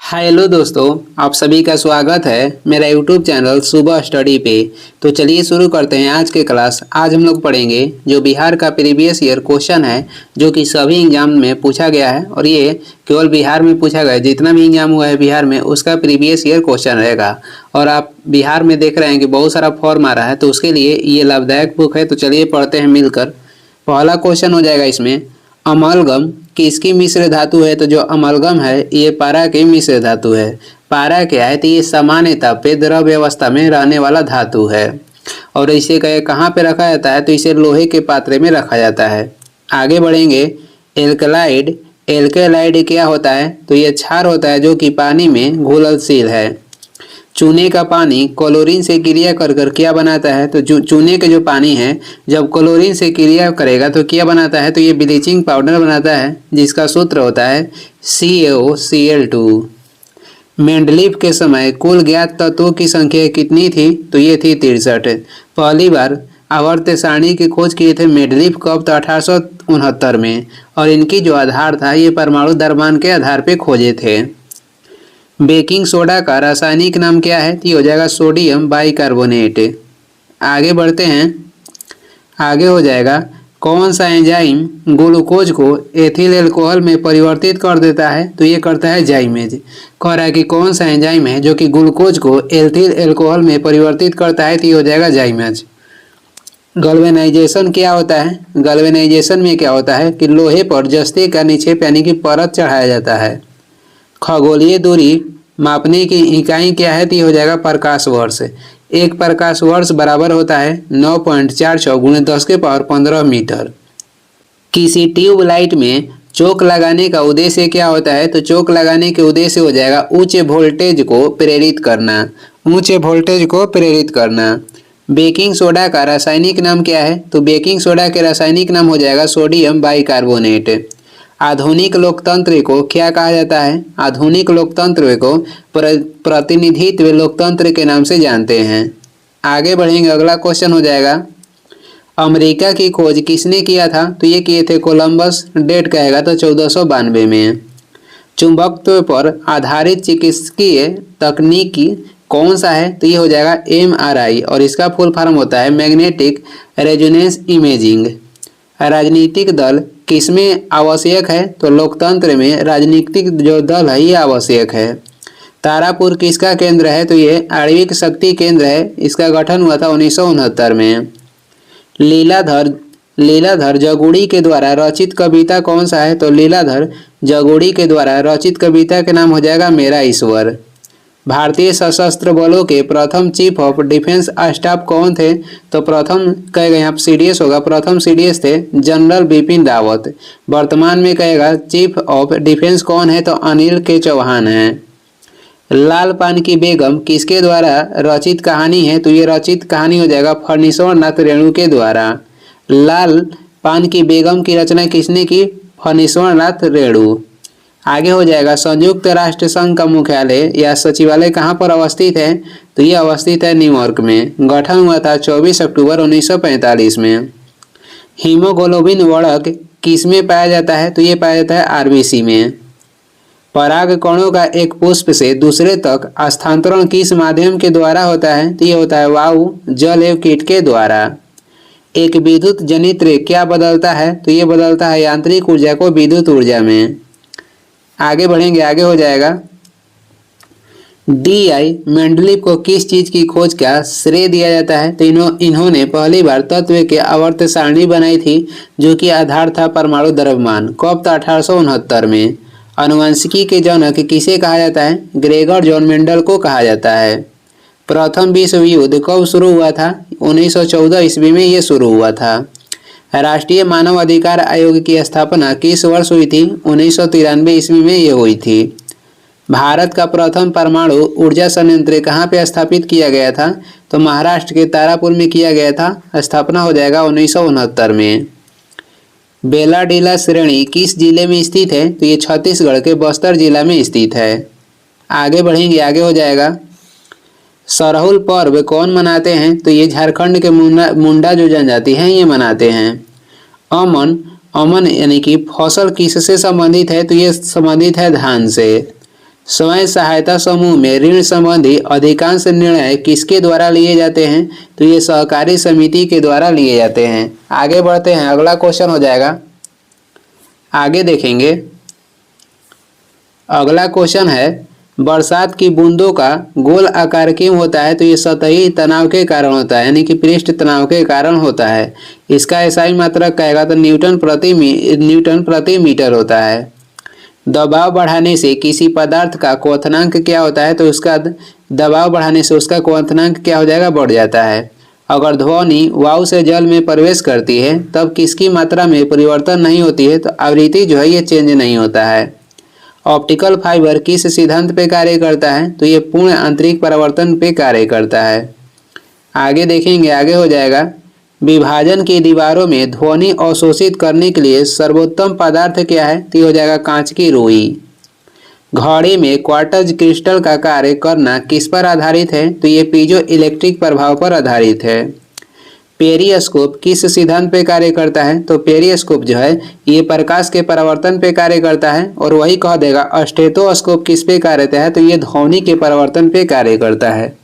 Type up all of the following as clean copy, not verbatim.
Hello दोस्तों, आप सभी का स्वागत है मेरा यूट्यूब चैनल सुबह स्टडी पे। तो चलिए शुरू करते हैं आज के क्लास। आज हम लोग पढ़ेंगे जो बिहार का प्रीवियस ईयर क्वेश्चन है जो कि सभी एग्जाम में पूछा गया है और ये केवल बिहार में पूछा गया है। जितना भी एग्जाम हुआ है बिहार में उसका प्रीवियस ईयर क्वेश्चन रहेगा। और आप बिहार में देख रहे हैं कि बहुत सारा फॉर्म आ रहा है, तो उसके लिए ये लाभदायक बुक है। तो चलिए पढ़ते हैं मिलकर। पहला क्वेश्चन हो जाएगा इसमें, अमलगम किसकी मिश्र धातु है। तो जो अमलगम है ये पारा की मिश्र धातु है। पारा क्या है, तो ये सामान्य ताप पे द्रव अवस्था में रहने वाला धातु है और इसे कहाँ पे रखा जाता है, तो इसे लोहे के पात्र में रखा जाता है। आगे बढ़ेंगे, एल्कलाइड। एल्कलाइड क्या होता है, तो ये क्षार होता है जो कि पानी में घुलनशील है। चूने का पानी क्लोरीन से क्रिया कर कर क्या बनाता है, तो चूने के जो पानी है जब क्लोरीन से क्रिया करेगा तो क्या बनाता है, तो ये ब्लीचिंग पाउडर बनाता है जिसका सूत्र होता है CaOCl2। मेंडलीफ के समय कुल ज्ञात तत्वों की संख्या कितनी थी, तो ये थी 63। पहली बार आवर्त सारणी की खोज किए थे मेंडलीफ कब, तो 1869 में। और इनकी जो आधार था ये परमाणु द्रव्यमान के आधार पे खोजे थे। बेकिंग सोडा का रासायनिक नाम क्या है, तो ये हो जाएगा सोडियम बाइकार्बोनेट। आगे बढ़ते हैं, आगे हो जाएगा कौन सा एंजाइम ग्लूकोज को एथिल अल्कोहल में परिवर्तित कर देता है, तो ये करता है जाइमेज। कह रहा है कि कौन सा एंजाइम है जो कि ग्लूकोज को एथिल अल्कोहल में परिवर्तित करता है, तो ये हो जाएगा जाइमेज। गल्वेनाइजेशन क्या होता है, गल्वेनाइजेशन में क्या होता है कि लोहे पर जस्ते का निक्षेप यानी कि परत चढ़ाया जाता है। खगोलीय दूरी मापने की इकाई क्या है, तो ये हो जाएगा प्रकाश वर्ष। एक प्रकाश वर्ष बराबर होता है 9.46 × 10⁻15 मीटर। किसी ट्यूब लाइट में चोक लगाने का उद्देश्य क्या होता है, तो चोक लगाने के उद्देश्य हो जाएगा उच्च वोल्टेज को प्रेरित करना, उच्च वोल्टेज को प्रेरित करना। बेकिंग सोडा का रासायनिक नाम क्या है, तो बेकिंग सोडा के रासायनिक नाम हो जाएगा सोडियम बाइकार्बोनेट। आधुनिक लोकतंत्र को क्या कहा जाता है, आधुनिक लोकतंत्र को प्रतिनिधित्व लोकतंत्र के नाम से जानते हैं। आगे बढ़ेंगे, अगला क्वेश्चन हो जाएगा, अमेरिका की खोज किसने किया था, तो ये किए थे कोलंबस। डेट कहेगा तो 1492 में। चुंबकत्व पर आधारित चिकित्सकीय तकनीकी कौन सा है, तो ये हो जाएगा MRI और इसका फुल फॉर्म होता है मैग्नेटिक रेजोनेंस इमेजिंग। राजनीतिक दल किसमें आवश्यक है, तो लोकतंत्र में राजनीतिक जो दल है ये आवश्यक है। तारापुर किसका केंद्र है, तो ये आणविक शक्ति केंद्र है। इसका गठन हुआ था 1969 में। लीलाधर जगुड़ी के द्वारा रचित कविता कौन सा है, तो लीलाधर जगुड़ी के द्वारा रचित कविता के नाम हो जाएगा मेरा ईश्वर। भारतीय सशस्त्र बलों के प्रथम चीफ ऑफ डिफेंस स्टाफ कौन थे, तो प्रथम कहेगा यहाँ CDS होगा, प्रथम CDS थे जनरल बिपिन रावत। वर्तमान में कहेगा चीफ ऑफ डिफेंस कौन है, तो अनिल के चौहान है। लाल पान की बेगम किसके द्वारा रचित कहानी है, तो ये रचित कहानी हो जाएगा फणीश्वर नाथ रेणु के द्वारा। लाल पान की बेगम की रचना किसने की, फणीश्वर नाथ रेणु। आगे हो जाएगा, संयुक्त राष्ट्र संघ का मुख्यालय या सचिवालय कहाँ पर अवस्थित है, तो ये अवस्थित है न्यूयॉर्क में। गठन हुआ था 24 अक्टूबर 1945 में। हीमोग्लोबिन वर्णक किस में पाया जाता है, तो ये पाया जाता है RBC में। पराग कणों का एक पुष्प से दूसरे तक स्थानांतरण किस माध्यम के द्वारा होता है, तो ये होता है वायु, जल एवं कीट के द्वारा। एक विद्युत जनित्र क्या बदलता है, तो ये बदलता है यांत्रिक ऊर्जा को विद्युत ऊर्जा में। आगे बढ़ेंगे, आगे हो जाएगा, DI मेंडलीफ को किस चीज की खोज का श्रेय दिया जाता है, तो इन्होंने पहली बार तत्व के आवर्त सारणी बनाई थी जो कि आधार था परमाणु द्रव्यमान। कब, तो 1869 में। अनुवंशिकी के जनक किसे कहा जाता है, ग्रेगर जॉन मेंडल को कहा जाता है। प्रथम विश्व युद्ध कब शुरू हुआ था, 1914 ईस्वी में ये शुरू हुआ था। राष्ट्रीय मानव अधिकार आयोग की स्थापना किस वर्ष हुई थी, 1993 ईस्वी में ये हुई थी। भारत का प्रथम परमाणु ऊर्जा संयंत्र कहाँ पे स्थापित किया गया था, तो महाराष्ट्र के तारापुर में किया गया था। स्थापना हो जाएगा 1969 में। बेलाडीला श्रेणी किस जिले में स्थित है, तो ये छत्तीसगढ़ के बस्तर जिला में स्थित है। आगे बढ़ेंगे, आगे हो जाएगा, सरहुल पर्व कौन मनाते हैं, तो ये झारखंड के मुंडा जो जनजाति हैं ये मनाते हैं। अमन यानी कि फसल किससे संबंधित है, तो ये संबंधित है धान से। स्वयं सहायता समूह में ऋण संबंधी अधिकांश निर्णय किसके द्वारा लिए जाते हैं? तो ये सहकारी समिति के द्वारा लिए जाते हैं। आगे बढ़ते हैं, अगला क्वेश्चन हो जाएगा। आगे देखेंगे, अगला क्वेश्चन है बरसात की बूंदों का गोल आकार क्यों होता है? तो ये सतही तनाव के कारण होता है, यानी कि पृष्ठ तनाव के कारण होता है। इसका एसआई मात्रक कहेगा तो न्यूटन प्रति मीटर होता है। दबाव बढ़ाने से किसी पदार्थ का क्वथनांक क्या होता है? तो उसका दबाव बढ़ाने से उसका क्वथनांक क्या हो जाएगा? बढ़ जाता है। अगर ध्वनि वायु से जल में प्रवेश करती है तब किसकी मात्रा में परिवर्तन नहीं होती है? तो आवृत्ति जो है ये चेंज नहीं होता है। ऑप्टिकल फाइबर किस सिद्धांत पे कार्य करता है? तो ये पूर्ण आंतरिक परावर्तन पे कार्य करता है। आगे देखेंगे, आगे हो जाएगा विभाजन की दीवारों में ध्वनि अवशोषित करने के लिए सर्वोत्तम पदार्थ क्या है? तो हो जाएगा कांच की रुई। घड़ी में क्वार्ट्ज क्रिस्टल का कार्य करना किस पर आधारित है? तो ये पीजो इलेक्ट्रिक प्रभाव पर आधारित है। पेरिस्कोप किस सिद्धांत पे कार्य करता है? तो पेरिस्कोप जो है ये प्रकाश के परावर्तन पे कार्य करता है। और वही कह देगा स्टेथोस्कोप किस पे कार्य करता है? तो ये ध्वनि के परावर्तन पे कार्य करता है।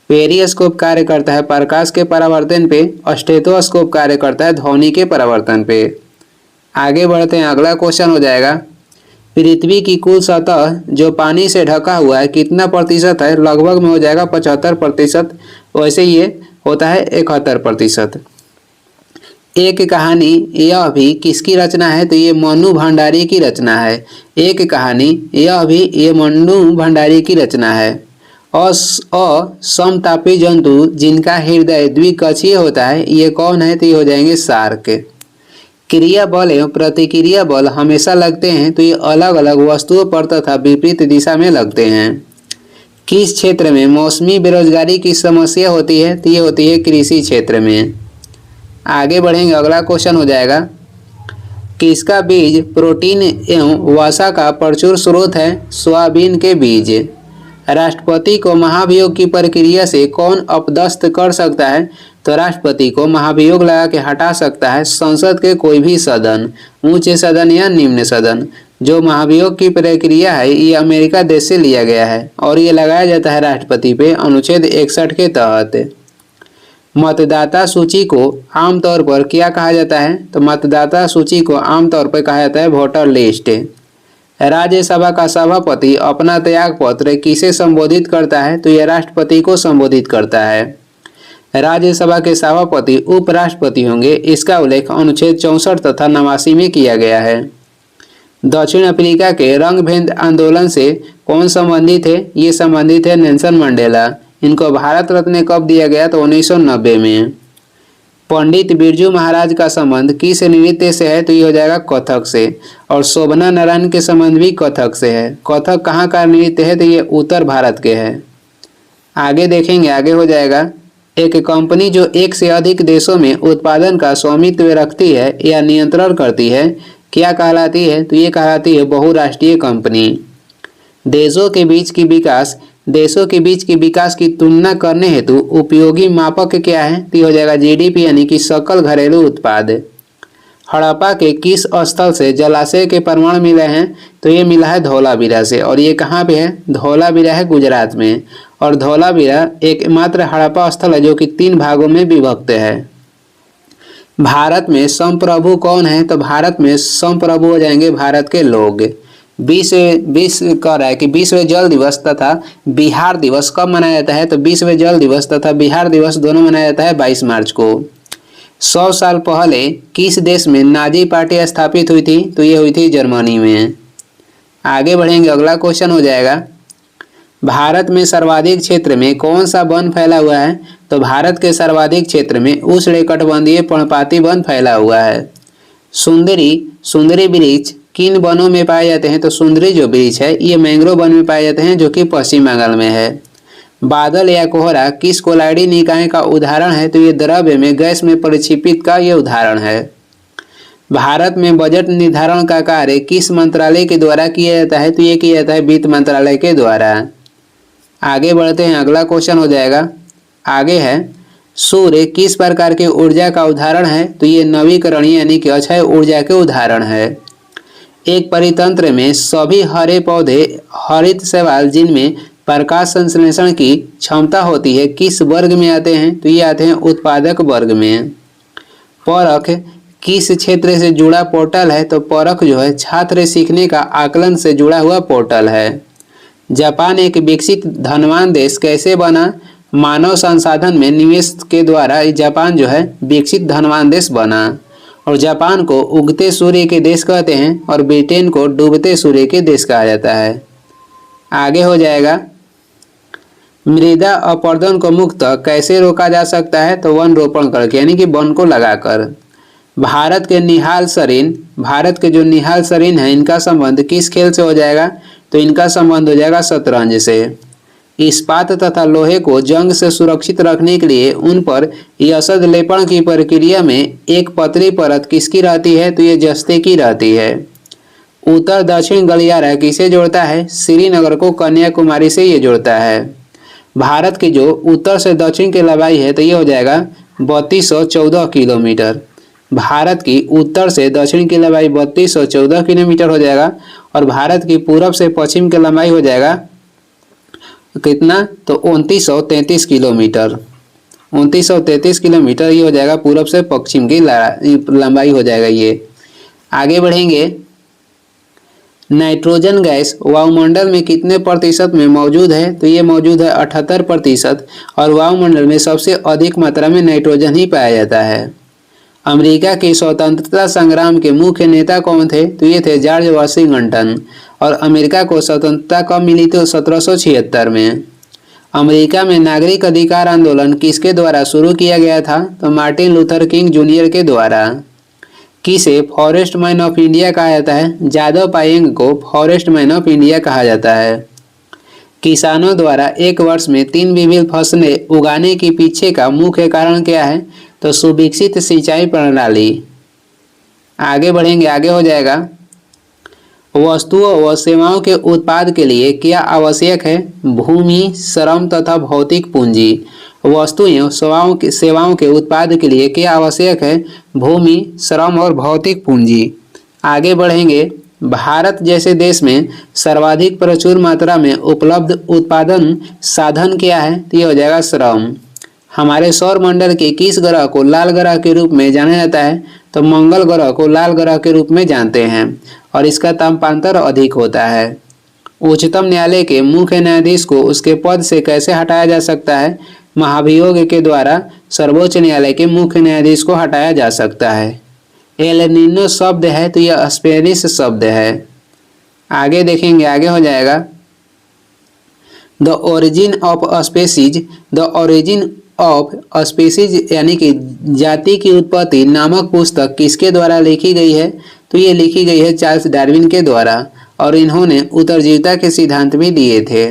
पेरिस्कोप कार्य करता है प्रकाश के परावर्तन पे, स्टेथोस्कोप कार्य करता है ध्वनि के परावर्तन पे। आगे बढ़ते हैं, अगला क्वेश्चन हो जाएगा पृथ्वी की कुल सतह जो पानी से ढका हुआ है कितना प्रतिशत है? लगभग में हो जाएगा 75%। वैसे ये होता है 71%। एक कहानी यह भी किसकी रचना है? तो ये मन्नू भंडारी की रचना है। एक कहानी यह भी ये मन्नू भंडारी की रचना है। असमतापी जंतु जिनका हृदय द्विकक्षीय होता है ये कौन है? तो ये हो जाएंगे शार्क। क्रिया बल एवं प्रतिक्रिया बल हमेशा लगते हैं तो ये अलग अलग वस्तुओं पर तथा विपरीत दिशा में लगते हैं। किस क्षेत्र में मौसमी बेरोजगारी की समस्या होती है? तो ये होती है कृषि क्षेत्र में। आगे बढ़ेंगे, अगला क्वेश्चन हो जाएगा किसका बीज प्रोटीन एवं वसा का प्रचुर स्रोत है? सोयाबीन के बीज। राष्ट्रपति को महाभियोग की प्रक्रिया से कौन अपदस्थ कर सकता है? तो राष्ट्रपति को महाभियोग लगा के हटा सकता है संसद के कोई भी सदन, उच्च सदन या निम्न सदन। जो महाभियोग की प्रक्रिया है ये अमेरिका देश से लिया गया है और ये लगाया जाता है राष्ट्रपति पे अनुच्छेद 61 के तहत। मतदाता सूची को आमतौर पर क्या कहा जाता है? तो मतदाता सूची को आमतौर पर कहा जाता है वोटर लिस्ट। राज्यसभा का सभापति अपना त्याग पत्र किसे संबोधित करता है? तो यह राष्ट्रपति को संबोधित करता है। राज्यसभा के सभापति उपराष्ट्रपति होंगे, इसका उल्लेख अनुच्छेद 64 तथा 89 में किया गया है। दक्षिण अफ्रीका के रंगभेद आंदोलन से कौन संबंधित है? ये संबंधित है नेल्सन मंडेला। इनको भारत रत्न कब दिया गया? तो 1990 में। पंडित बिरजू महाराज का संबंध किस नृत्य से है? तो ये हो जाएगा कथक से। और शोभना नारायण के संबंध भी कथक से है। कथक कहाँ का नृत्य है? तो ये उत्तर भारत के है। आगे देखेंगे, आगे हो जाएगा एक कंपनी जो एक से अधिक देशों में उत्पादन का स्वामित्व रखती है या नियंत्रण करती है क्या कहलाती है? तो ये कहलाती है बहुराष्ट्रीय कंपनी। देशों के बीच की विकास की तुलना करने हेतु उपयोगी मापक क्या है? तो हो जाएगा जीडीपी यानी कि सकल घरेलू उत्पाद। हड़प्पा के किस स्थल से जलाशय के प्रमाण मिले हैं? तो ये मिला है धौलावीरा से। और ये कहाँ पे है? धौलावीरा है गुजरात में। और धौलावीरा एकमात्र हड़प्पा स्थल है जो कि 3 भागों में विभक्त है। भारत में संप्रभु कौन है? तो भारत में संप्रभु हो जाएंगे भारत के लोग। विश्व कह रहा है कि विश्व जल दिवस तथा बिहार दिवस कब मनाया जाता है? तो विश्व जल दिवस तथा बिहार दिवस दोनों मनाया जाता है 22 मार्च को। 100 साल पहले किस देश में नाजी पार्टी स्थापित हुई थी? तो ये हुई थी जर्मनी में। आगे बढ़ेंगे, अगला क्वेश्चन हो जाएगा भारत में सर्वाधिक क्षेत्र में कौन सा वन फैला हुआ है? तो भारत के सर्वाधिक क्षेत्र में उष्णकटिबंधीय पर्णपाती वन फैला हुआ है। सुंदरी वृक्ष किन वनों में पाए जाते हैं? तो सुंदरी जो वृक्ष है ये मैंग्रोव वन में पाए जाते हैं जो कि पश्चिम बंगाल में है। बादल या कोहरा किस कोलाइडी निकाय का उदाहरण है? तो ये द्रव्य में गैस में परिक्षेपित का ये उदाहरण है। भारत में बजट निर्धारण का कार्य किस मंत्रालय के द्वारा किया जाता है? तो ये किया जाता है वित्त मंत्रालय के द्वारा। आगे बढ़ते हैं, अगला क्वेश्चन हो जाएगा आगे है सूर्य किस प्रकार के ऊर्जा का उदाहरण है? तो ये नवीकरणीय यानी कि अक्षय ऊर्जा के उदाहरण है। एक परितंत्र में सभी हरे पौधे हरित शैवाल जिनमें प्रकाश संश्लेषण की क्षमता होती है किस वर्ग में आते हैं? तो ये आते हैं उत्पादक वर्ग में। परख किस क्षेत्र से जुड़ा पोर्टल है? तो परख जो है छात्र सीखने का आकलन से जुड़ा हुआ पोर्टल है। जापान एक विकसित धनवान देश कैसे बना? मानव संसाधन में निवेश के द्वारा जापान जो है विकसित धनवान देश बना। और जापान को उगते सूर्य के देश कहते हैं और ब्रिटेन को डूबते सूर्य के देश कहा जाता है। आगे हो जाएगा, मृदा अपरदन को मुक्त कैसे रोका जा सकता है? तो वन रोपण करके, यानी कि वन को लगाकर। भारत के जो निहाल सरीन है इनका संबंध किस खेल से हो जाएगा? तो इनका संबंध हो जाएगा शतरंज से। इस्पात तथा लोहे को जंग से सुरक्षित रखने के लिए उन पर यशद लेपन की प्रक्रिया में एक पतली परत किसकी रहती है? तो ये जस्ते की रहती है। उत्तर दक्षिण गलियारा किसे जोड़ता है? श्रीनगर को कन्याकुमारी से ये जोड़ता है। भारत की जो उत्तर से दक्षिण की लंबाई है तो ये हो जाएगा 3214 किलोमीटर। भारत की उत्तर से दक्षिण की लंबाई 3214 किलोमीटर हो जाएगा और भारत की पूरब से पश्चिम की लंबाई हो जाएगा कितना? तो 2933 किलोमीटर। 2933 किलोमीटर ये हो जाएगा पूरब से पश्चिम की लंबाई हो जाएगा ये। आगे बढ़ेंगे, नाइट्रोजन गैस वायुमंडल में कितने प्रतिशत में मौजूद है? तो ये मौजूद है 78% और वायुमंडल में सबसे अधिक मात्रा में नाइट्रोजन ही पाया जाता है। अमेरिका के स्वतंत्रता संग्राम के मुख्य नेता कौन थे? तो ये थे जॉर्ज वाशिंगटन। और अमेरिका को स्वतंत्रता कब मिली? तो 1776 में। अमेरिका में नागरिक अधिकार आंदोलन किसके द्वारा शुरू किया गया था? तो मार्टिन लूथर किंग जूनियर के द्वारा। किसे फॉरेस्ट मैन ऑफ इंडिया कहा जाता है? जादव पायेंग को फॉरेस्ट मैन ऑफ इंडिया कहा जाता है। किसानों द्वारा एक वर्ष में 3 विविध फसलें उगाने के पीछे का मुख्य कारण क्या है? तो सुविकसित सिंचाई प्रणाली। आगे बढ़ेंगे, आगे हो जाएगा, वस्तुओं व सेवाओं के उत्पाद के लिए क्या आवश्यक है? भूमि, श्रम तथा भौतिक पूंजी। वस्तुओं सेवाओं के उत्पाद के लिए क्या आवश्यक है? भूमि, श्रम और भौतिक पूंजी। आगे बढ़ेंगे, भारत जैसे देश में सर्वाधिक प्रचुर मात्रा में उपलब्ध उत्पादन साधन क्या है? तो ये हो जाएगा श्रम। हमारे सौर मंडल के किस ग्रह को लाल ग्रह के रूप में जाना जाता है? तो मंगल ग्रह को लाल ग्रह के रूप में जानते हैं और इसका तापांतर अधिक होता है। उच्चतम न्यायालय के मुख्य न्यायाधीश को उसके पद से कैसे हटाया जा सकता है? महाभियोग के द्वारा सर्वोच्च न्यायालय के मुख्य न्यायाधीश को हटाया जा सकता है। एल नीनो शब्द है तो यह स्पेनिश शब्द है। आगे देखेंगे, आगे हो जाएगा, the origin of species. The origin of species यानी कि जाति की उत्पत्ति नामक पुस्तक किसके द्वारा लिखी गई है? तो ये लिखी गई है चार्ल्स डार्विन के द्वारा और इन्होंने उत्तरजीविता के सिद्धांत भी दिए थे।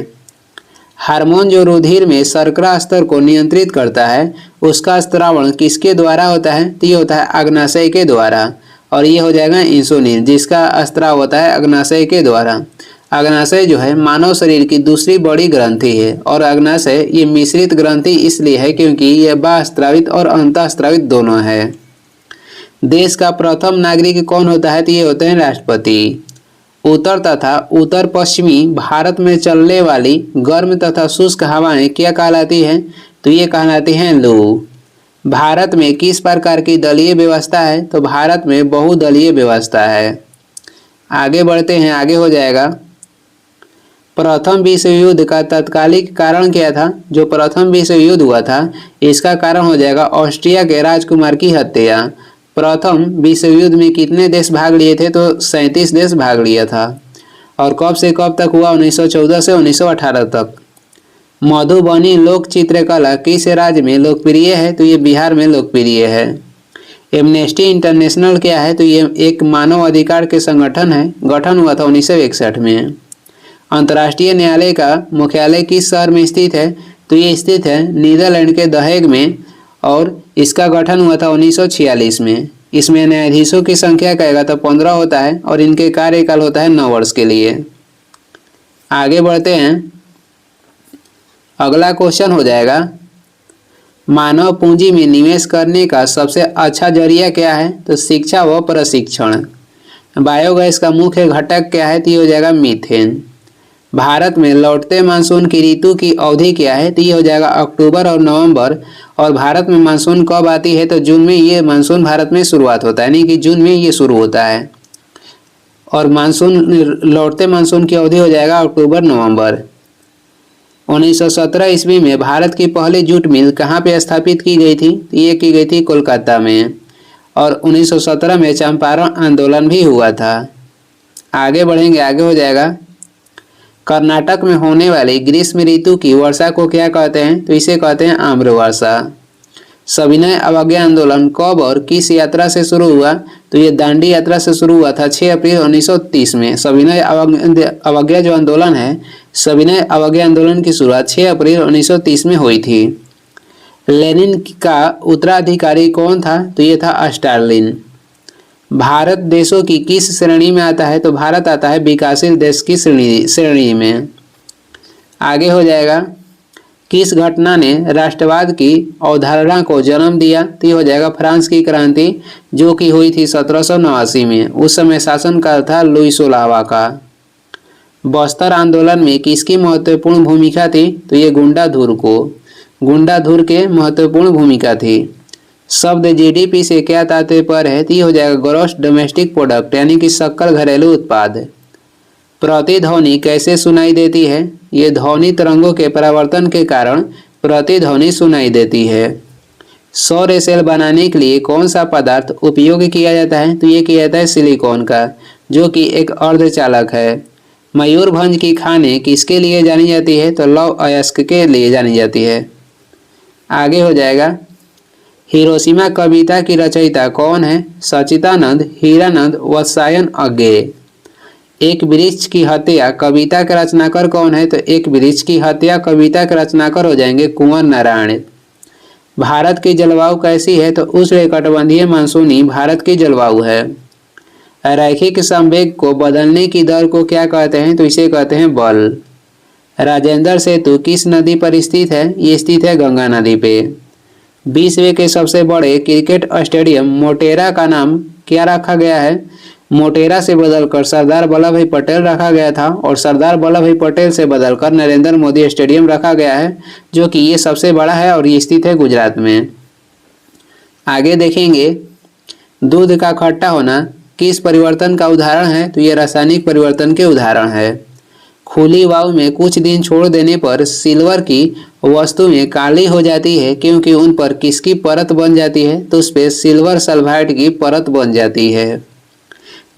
हार्मोन जो रुधिर में शर्करा स्तर को नियंत्रित करता है उसका स्त्रावण किसके द्वारा होता है? तो ये होता है अग्नाशय के द्वारा और ये हो जाएगा इंसुलिन, जिसका स्त्राव होता है अग्नाशय के द्वारा। अग्नाशय जो है मानव शरीर की दूसरी बड़ी ग्रंथि है और अग्नाशय ये मिश्रित ग्रंथि इसलिए है क्योंकि यह बाह्यस्रावित और अंतःस्रावित दोनों है। देश का प्रथम नागरिक कौन होता है? तो ये होते हैं राष्ट्रपति। उत्तर तथा उत्तर पश्चिमी भारत में चलने वाली गर्म तथा शुष्क हवाएं क्या कहलाती हैं? तो ये कहलाती हैं लू। भारत में किस प्रकार की दलीय व्यवस्था है? तो भारत में बहुदलीय व्यवस्था है। आगे बढ़ते हैं, आगे हो जाएगा, प्रथम विश्व युद्ध का तत्कालिक कारण क्या था? जो प्रथम विश्व युद्ध हुआ था इसका कारण हो जाएगा ऑस्ट्रिया के राजकुमार की हत्या। प्रथम विश्व युद्ध में कितने देश भाग लिए थे? तो 37 देश भाग लिया था। और कब से कब तक हुआ? 1914 से 1918 तक। मधुबनी लोक चित्रकला किस राज्य में लोकप्रिय है? तो ये बिहार में लोकप्रिय है। एमनेस्टी इंटरनेशनल क्या है? तो ये एक मानव अधिकार के संगठन है, गठन हुआ था 1961 में। अंतर्राष्ट्रीय न्यायालय का मुख्यालय किस शहर में स्थित है? तो ये स्थित है नीदरलैंड के द हेग में और इसका गठन हुआ था 1946 में। इसमें न्यायाधीशों की संख्या कहेगा तो 15 होता है और इनके कार्यकाल होता है 9 वर्ष के लिए। आगे बढ़ते हैं, अगला क्वेश्चन हो जाएगा, मानव पूंजी में निवेश करने का सबसे अच्छा जरिया क्या है? तो शिक्षा व प्रशिक्षण। बायोगैस का मुख्य घटक क्या है? तो ये हो जाएगा मीथेन। भारत में लौटते मानसून की ऋतु की अवधि क्या है? तो ये हो जाएगा अक्टूबर और नवंबर। और भारत में मानसून कब आती है? तो जून में ये मानसून भारत में शुरुआत होता है, यानी कि जून में ये शुरू होता है। और लौटते मानसून की अवधि हो जाएगा अक्टूबर नवंबर। 1917 ईस्वी में भारत की पहली जूट मिल कहाँ पे स्थापित की गई थी? ये की गई थी कोलकाता में। और 1917 में चंपारण आंदोलन भी हुआ था। आगे बढ़ेंगे, आगे हो जाएगा कर्नाटक में होने वाली ग्रीष्म ऋतु की वर्षा को क्या कहते हैं? तो इसे कहते हैं आम्र वर्षा। सविनय अवज्ञा आंदोलन कब और किस यात्रा से शुरू हुआ? तो ये दांडी यात्रा से शुरू हुआ था 6 अप्रैल 1930 में। सविनय अवज्ञा जो आंदोलन है, सविनय अवज्ञा आंदोलन की शुरुआत 6 अप्रैल 1930 में हुई थी। लेनिन का उत्तराधिकारी कौन था? तो ये था स्टालिन। भारत देशों की किस श्रेणी में आता है? तो भारत आता है विकासशील देश की श्रेणी में। आगे हो जाएगा किस घटना ने राष्ट्रवाद की अवधारणा को जन्म दिया? तो ये हो जाएगा फ्रांस की क्रांति, जो कि हुई थी 1789 में। उस समय शासनकाल था लुई 16वां का। बस्तर आंदोलन में किसकी महत्वपूर्ण भूमिका थी? तो ये गुंडाधुर के महत्वपूर्ण भूमिका थी। शब्द जीडीपी से क्या तात्पर्य है? तो ये हो जाएगा ग्रॉस डोमेस्टिक प्रोडक्ट, यानी कि सकल घरेलू उत्पाद। प्रतिध्वनि कैसे सुनाई देती है? ये ध्वनि तरंगों के परावर्तन के कारण प्रतिध्वनि सुनाई देती है। सौर सेल बनाने के लिए कौन सा पदार्थ उपयोग किया जाता है? तो ये किया जाता है सिलिकॉन का, जो कि एक अर्धचालक है। मयूरभंज की खाने किसके लिए जानी जाती है? तो लौह अयस्क के लिए जानी जाती है। आगे हो जाएगा हिरोशिमा कविता की रचयिता कौन है? सच्चिदानंद, हीरानंद, वत्सायन अज्ञेय। एक वृक्ष की हत्या कविता के रचनाकार कौन है? तो एक वृक्ष की हत्या कविता के रचनाकार हो जाएंगे कुंवर नारायण। भारत की जलवायु कैसी है? तो उष्णकटिबंधीय मानसूनी भारत की जलवायु है। रैखिक संवेग को बदलने की दर को क्या कहते हैं? तो इसे कहते हैं बल। राजेंद्र सेतु किस नदी पर स्थित है? ये स्थित है गंगा नदी पे। विश्व के सबसे बड़े क्रिकेट स्टेडियम मोटेरा का नाम क्या रखा गया है? मोटेरा से बदलकर सरदार वल्लभ भाई पटेल रखा गया था, और सरदार वल्लभ भाई पटेल से बदलकर नरेंद्र मोदी स्टेडियम रखा गया है, जो कि ये सबसे बड़ा है और ये स्थित है गुजरात में। आगे देखेंगे दूध का खट्टा होना किस परिवर्तन का उदाहरण है? तो ये रासायनिक परिवर्तन के उदाहरण है। खुली वायु में कुछ दिन छोड़ देने पर सिल्वर की वस्तुएं काली हो जाती है, क्योंकि उन पर किसकी परत बन जाती है? तो उस पर सिल्वर सल्फाइड की परत बन जाती है।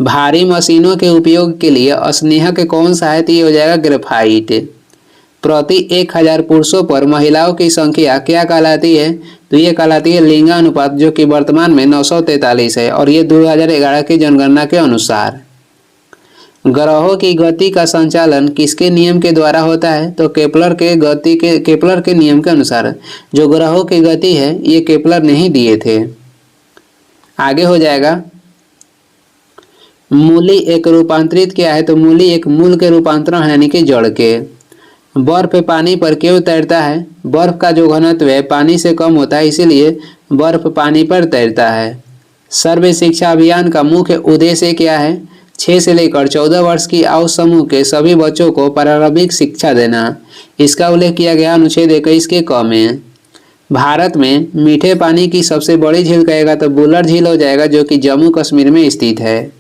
भारी मशीनों के उपयोग के लिए स्नेहक कौन सा है? तो ये हो जाएगा ग्रेफाइट। प्रति 1000 पुरुषों पर महिलाओं की संख्या क्या कहलाती है? तो ये कहलाती है लिंगानुपात, जो कि वर्तमान में 943 है, और ये 2011 की जनगणना के अनुसार। ग्रहों की गति का संचालन किसके नियम के द्वारा होता है? तो केपलर के नियम के अनुसार। जो ग्रहों की गति है ये केपलर ने ही दिए थे। आगे हो जाएगा मूली एक रूपांतरित क्या है? तो मूली एक मूल के रूपांतरण है, यानी कि जड़ के। बर्फ पानी पर क्यों तैरता है? बर्फ का जो घनत्व है पानी से कम होता है, इसीलिए बर्फ पानी पर तैरता है। सर्व शिक्षा अभियान का मुख्य उद्देश्य क्या है? 6 से लेकर 14 वर्ष की आयु समूह के सभी बच्चों को प्रारंभिक शिक्षा देना। इसका उल्लेख किया गया अनुच्छेद 21 के क में। भारत में मीठे पानी की सबसे बड़ी झील कहेगा तो बुलर झील हो जाएगा, जो कि जम्मू कश्मीर में स्थित है।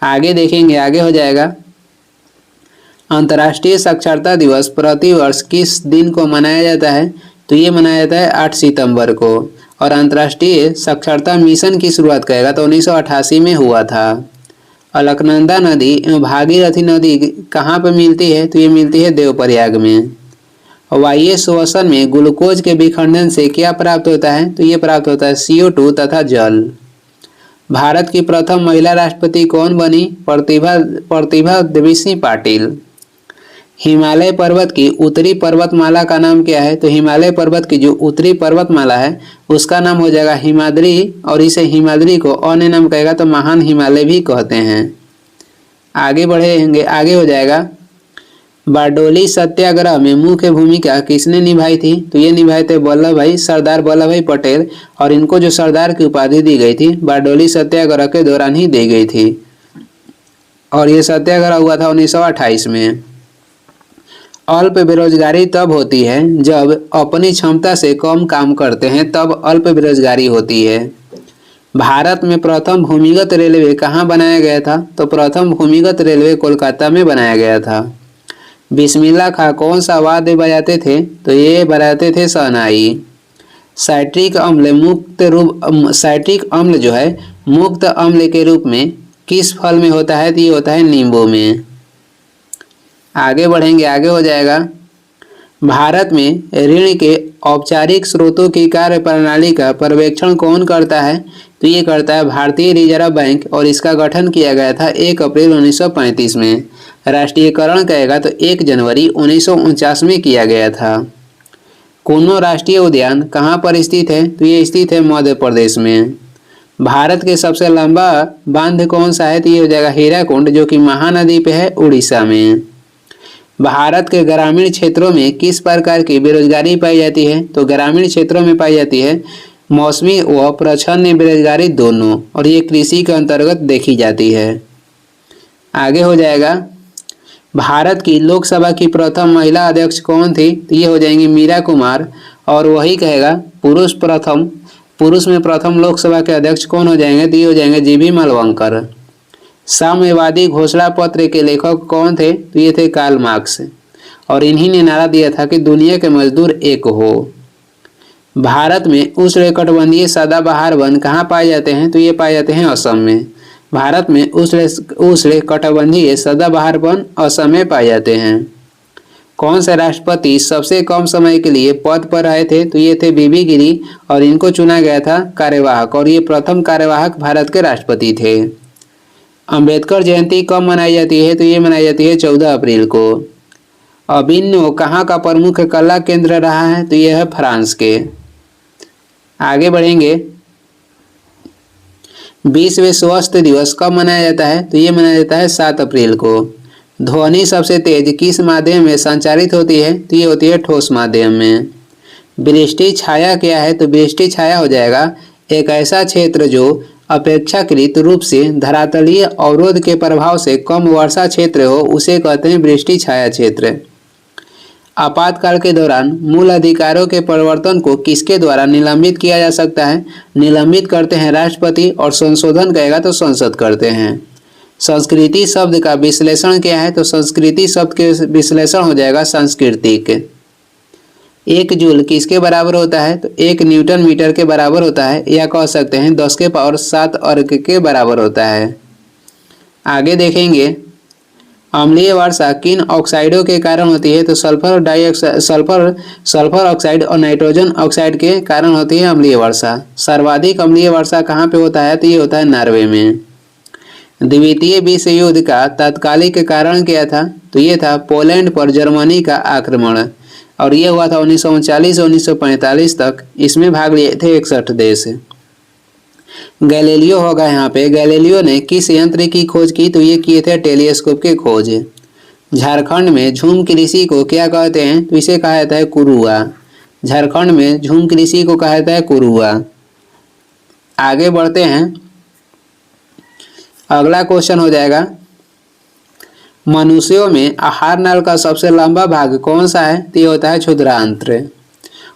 आगे देखेंगे, आगे हो जाएगा अंतर्राष्ट्रीय साक्षरता दिवस प्रतिवर्ष किस दिन को मनाया जाता है? तो ये मनाया जाता है 8 सितंबर को। और अंतर्राष्ट्रीय साक्षरता मिशन की शुरुआत करेगा तो 1988 में हुआ था। अलकनंदा नदी भागीरथी नदी कहाँ पर मिलती है? तो ये मिलती है देवप्रयाग में। वायु श्वसन में ग्लूकोज के विखंडन से क्या प्राप्त होता है? तो ये प्राप्त होता है CO2 तथा जल। भारत की प्रथम महिला राष्ट्रपति कौन बनी? प्रतिभा देवी पाटिल। हिमालय पर्वत की उत्तरी पर्वतमाला का नाम क्या है? तो हिमालय पर्वत की जो उत्तरी पर्वतमाला है उसका नाम हो जाएगा हिमाद्री, और इसे हिमाद्री को अन्य नाम कहेगा तो महान हिमालय भी कहते हैं। आगे बढ़ेंगे, आगे हो जाएगा बारडोली सत्याग्रह में मुख्य भूमिका किसने निभाई थी? तो ये निभाए थे सरदार वल्लभ भाई पटेल, और इनको जो सरदार की उपाधि दी गई थी बारडोली सत्याग्रह के दौरान ही दी गई थी। और ये सत्याग्रह हुआ था 1928 में। अल्प बेरोजगारी तब होती है जब अपनी क्षमता से कम काम करते हैं, तब अल्प बेरोजगारी होती है। भारत में प्रथम भूमिगत रेलवे कहाँ बनाया गया था? तो प्रथम भूमिगत रेलवे कोलकाता में बनाया गया था। बिस्मिल्लाह खां कौन सा वाद्य बजाते थे? तो ये बजाते थे शहनाई। साइट्रिक अम्ल जो है मुक्त अम्ल के रूप में किस फल में होता है? तो ये होता है नींबू में। आगे बढ़ेंगे, आगे हो जाएगा। भारत में ऋण के औपचारिक स्रोतों की कार्य प्रणाली का पर्यवेक्षण कौन करता है? तो ये करता है भारतीय रिजर्व बैंक, और इसका गठन किया गया था 1 अप्रैल 1935 में। राष्ट्रीयकरण कहेगा तो 1 जनवरी 1949 में किया गया था। कूनो राष्ट्रीय उद्यान कहाँ पर स्थित है? तो ये स्थित है मध्य प्रदेश में। भारत के सबसे लंबा बांध कौन सा है? तो ये हो जाएगा हीराकुंड, जो कि महानदी पे है, उड़ीसा में। भारत के ग्रामीण क्षेत्रों में किस प्रकार की बेरोजगारी पाई जाती है? तो ग्रामीण क्षेत्रों में पाई जाती है मौसमी व प्रच्छन्न बेरोजगारी दोनों, और ये कृषि के अंतर्गत देखी जाती है। आगे हो जाएगा। भारत की लोकसभा की प्रथम महिला अध्यक्ष कौन थी? तो ये हो जाएंगी मीरा कुमार, और वही कहेगा पुरुष में प्रथम लोकसभा के अध्यक्ष कौन हो जाएंगे? तो ये हो जाएंगे जीबी मालवंकर। साम्यवादी घोषणा पत्र के लेखक कौन थे? तो ये थे कार्ल मार्क्स, और इन्हीं ने नारा दिया था कि दुनिया के मजदूर एक हो। भारत में उष्णकटिबंधीय सदाबहार वन कहाँ पाए जाते हैं? तो ये पाए जाते हैं असम में। भारत में उष्णकटिबंधीय सदाबहार वन असम में पाए जाते हैं। कौन से राष्ट्रपति सबसे कम समय के लिए पद पर रहे थे? तो ये थे बीबी गिरी, और इनको चुना गया था कार्यवाहक, और ये प्रथम कार्यवाहक भारत के राष्ट्रपति थे। अंबेडकर जयंती कब मनाई जाती है? तो ये मनाई जाती है 14 अप्रैल को। अभिनव कहाँ का प्रमुख कला केंद्र रहा है? तो यह है फ्रांस के। आगे बढ़ेंगे। विश्व स्वास्थ्य दिवस कब मनाया जाता है? तो ये मनाया जाता है 7 अप्रैल को। ध्वनि सबसे तेज किस माध्यम में संचारित होती है? तो ये होती है ठोस माध्यम में। वृष्टि छाया क्या है? तो वृष्टि छाया हो जाएगा एक ऐसा क्षेत्र जो अपेक्षाकृत रूप से धरातलीय अवरोध के प्रभाव से कम वर्षा क्षेत्र हो, उसे कहते हैं वृष्टि छाया क्षेत्र। आपातकाल के दौरान मूल अधिकारों के परिवर्तन को किसके द्वारा निलंबित किया जा सकता है? निलंबित करते हैं राष्ट्रपति, और संशोधन कहेगा तो संसद करते हैं। संस्कृति शब्द का विश्लेषण क्या है? तो संस्कृति शब्द के विश्लेषण हो जाएगा सांस्कृतिक। 1 जूल किसके बराबर होता है? तो 1 न्यूटन मीटर के बराबर होता है, या कह सकते हैं 10 के पावर 7 अर्ग के बराबर होता है। आगे देखेंगे। अम्लीय वर्षा किन ऑक्साइडों के कारण होती है? तो सल्फर ऑक्साइड और नाइट्रोजन ऑक्साइड के कारण होती है अम्लीय वर्षा। सर्वाधिक अम्लीय वर्षा कहाँ पे होता है? तो ये होता है नॉर्वे में। द्वितीय विश्व युद्ध का तात्कालिक कारण क्या था? तो ये था पोलैंड पर जर्मनी का आक्रमण, और ये हुआ था 1939 और 1945 तक। इसमें भाग लिए थे 61 देश। गैलीलियो होगा यहाँ पे। गैलीलियो ने किस यंत्र की खोज की? तो ये किए थे टेलीस्कोप के खोज। झारखंड में झूम कृषि को क्या कहते हैं? तो इसे कहा जाता है कुरुआ। झारखंड में झूम कृषि को कहा जाता है कुरुआ। आगे बढ़ते हैं। अगला क्वेश्चन हो जाएगा। मनुष्यों में आहार नाल का सबसे लंबा भाग कौन सा है? तो ये होता है क्षुद्रांत्र।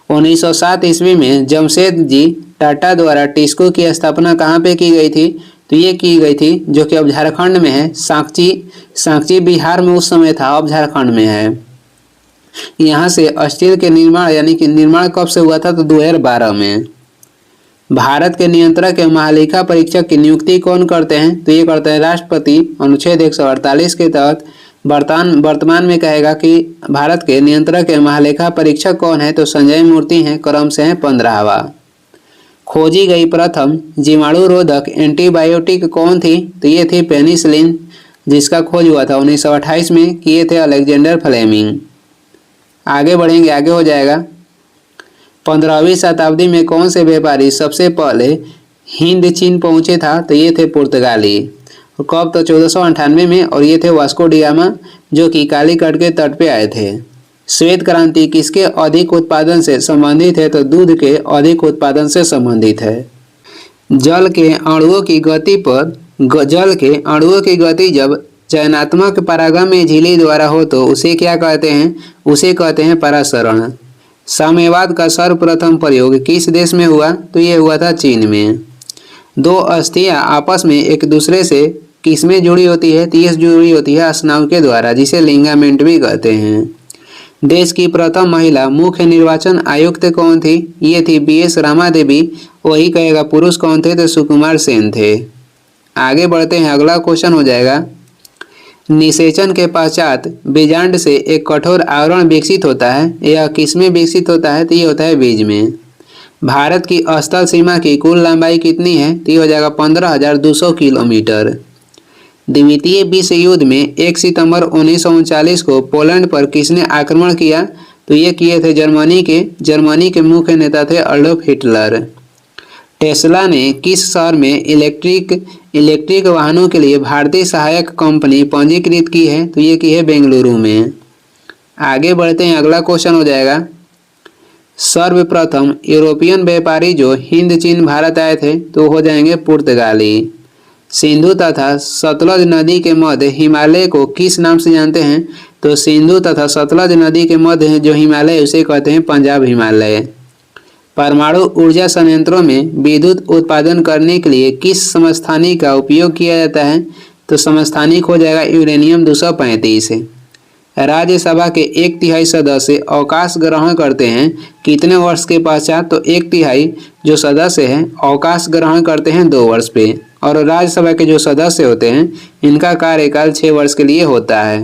1907 ईस्वी में जमशेद जी टाटा द्वारा टिस्को की स्थापना कहाँ पे की गई थी? तो ये की गई थी, जो कि अब झारखंड में है, सांची बिहार में उस समय था, अब झारखंड में है। यहाँ से स्टील के निर्माण, यानी कि निर्माण कब से हुआ था? तो 2012 में। भारत के नियंत्रक एवं महालेखा परीक्षक की नियुक्ति कौन करते हैं? तो ये करते हैं राष्ट्रपति। अनुच्छेद 148 के तहत वर्तमान में कहेगा कि भारत के नियंत्रक एवं महालेखा परीक्षक कौन है? तो संजय मूर्ति हैं, क्रम से हैं 15वां। खोजी गई प्रथम जीवाणु रोधक एंटीबायोटिक कौन थी? तो ये थी पेनिसिलिन, जिसका खोज हुआ था 1928 में, किए थे अलेक्जेंडर फ्लेमिंग। आगे बढ़ेंगे, आगे हो जाएगा। 15वीं शताब्दी में कौन से व्यापारी सबसे पहले हिंद चीन पहुंचे था? तो ये थे पुर्तगाली। कब? तो 1498 में, और ये थे वास्को डी गामा, जो कि कालीकट के तट पे आए थे। श्वेत क्रांति किसके अधिक उत्पादन से संबंधित है? तो दूध के अधिक उत्पादन से संबंधित है। जल के अणुओं की गति जब चयनात्मक परागण में झिल्ली द्वारा हो तो उसे क्या कहते हैं? उसे कहते हैं परासरण। साम्यवाद का सर्वप्रथम प्रयोग किस देश में हुआ? तो ये हुआ था चीन में। दो अस्थियां आपस में एक दूसरे से किसमें जुड़ी होती है? तो ये जुड़ी होती है स्नायु के द्वारा, जिसे लिगामेंट भी कहते हैं। देश की प्रथम महिला मुख्य निर्वाचन आयुक्त कौन थी? ये थी BS रामा देवी। वही कहेगा पुरुष कौन थे? तो सुकुमार सेन थे। आगे बढ़ते हैं, अगला क्वेश्चन हो जाएगा, निषेचन के पश्चात बीजांड से एक कठोर आवरण विकसित होता है। यह किसमें विकसित होता है? तो ये होता है बीज में। भारत की स्थल सीमा की कुल लंबाई कितनी है? तो ये हो जाएगा 15,200 किलोमीटर। द्वितीय विश्व युद्ध में 1 सितंबर 1939 को पोलैंड पर किसने आक्रमण किया? तो ये किए थे जर्मनी के मुख्य नेता थे एडोल्फ हिटलर। टेस्ला ने किस शहर में इलेक्ट्रिक वाहनों के लिए भारतीय सहायक कंपनी पंजीकृत की है? तो ये की है बेंगलुरु में। आगे बढ़ते हैं, अगला क्वेश्चन हो जाएगा, सर्वप्रथम यूरोपियन व्यापारी जो हिंद चीन भारत आए थे तो हो जाएंगे पुर्तगाली। सिंधु तथा सतलज नदी के मध्य हिमालय को किस नाम से जानते हैं? तो सिंधु तथा सतलज नदी के मध्य जो हिमालय उसे कहते हैं पंजाब हिमालय। परमाणु ऊर्जा संयंत्रों में विद्युत उत्पादन करने के लिए किस समस्थानिक का उपयोग किया जाता है? तो समस्थानिक हो जाएगा यूरेनियम 235। राज्यसभा के 1/3 सदस्य अवकाश ग्रहण करते हैं कितने वर्ष के पश्चात? तो 1/3 जो सदस्य हैं अवकाश ग्रहण करते हैं 2 वर्ष पे, और राज्यसभा के जो सदस्य होते हैं इनका कार्यकाल 6 वर्ष के लिए होता है।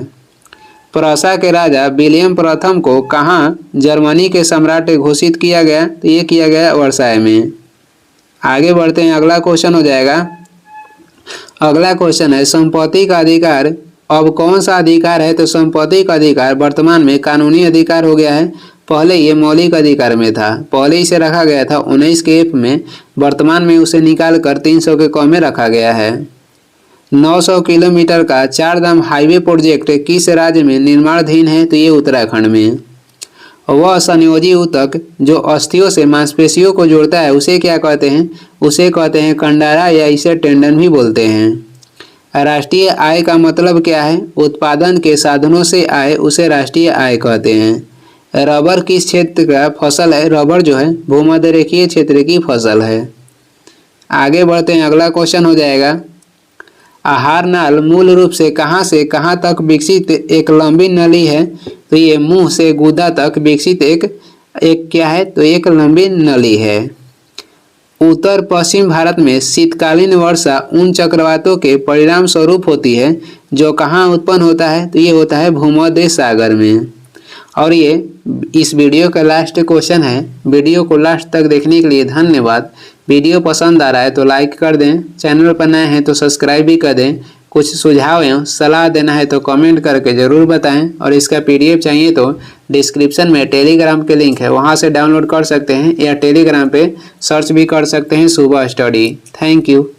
प्रूसिया के राजा विलियम प्रथम को कहाँ जर्मनी के सम्राट घोषित किया गया? तो ये किया गया वर्साय में। आगे बढ़ते हैं, अगला क्वेश्चन हो जाएगा, अगला क्वेश्चन है संपत्ति का अधिकार अब कौन सा अधिकार है? तो संपत्ति का अधिकार वर्तमान में कानूनी अधिकार हो गया है। पहले ये मौलिक अधिकार में था, पहले इसे रखा गया था 19 के F में, वर्तमान में उसे निकाल कर 300 के क में रखा गया है। 900 किलोमीटर का 4 धाम हाईवे प्रोजेक्ट किस राज्य में निर्माणाधीन है? तो ये उत्तराखंड में। वह संयोजी ऊतक जो अस्थियों से मांसपेशियों को जोड़ता है उसे क्या कहते हैं? उसे कहते हैं कंडारा, या इसे टेंडन भी बोलते हैं। राष्ट्रीय आय का मतलब क्या है? उत्पादन के साधनों से आय, उसे राष्ट्रीय आय कहते हैं। रबर किस क्षेत्र का फसल है? रबर जो है भूमध्य रेखीय क्षेत्र की फसल है। आगे बढ़ते हैं, अगला क्वेश्चन हो जाएगा, आहार नाल मूल रूप से कहाँ तक विकसित एक लंबी नली है? तो ये मुंह से गुदा तक विकसित एक क्या है? तो एक लंबी नली है। उत्तर पश्चिम भारत में शीतकालीन वर्षा उन चक्रवातों के परिणाम स्वरूप होती है जो कहाँ उत्पन्न होता है? तो ये होता है भूमध्य सागर में। और ये इस वीडियो का लास्ट क्वेश्चन है। वीडियो को लास्ट तक देखने के लिए धन्यवाद। वीडियो पसंद आ रहा है तो लाइक कर दें, चैनल पर नए हैं तो सब्सक्राइब भी कर दें। कुछ सुझाव एवं सलाह देना है तो कमेंट करके ज़रूर बताएं, और इसका PDF चाहिए तो डिस्क्रिप्शन में टेलीग्राम के लिंक है, वहां से डाउनलोड कर सकते हैं, या टेलीग्राम पे सर्च भी कर सकते हैं सुबह स्टडी। Thank you.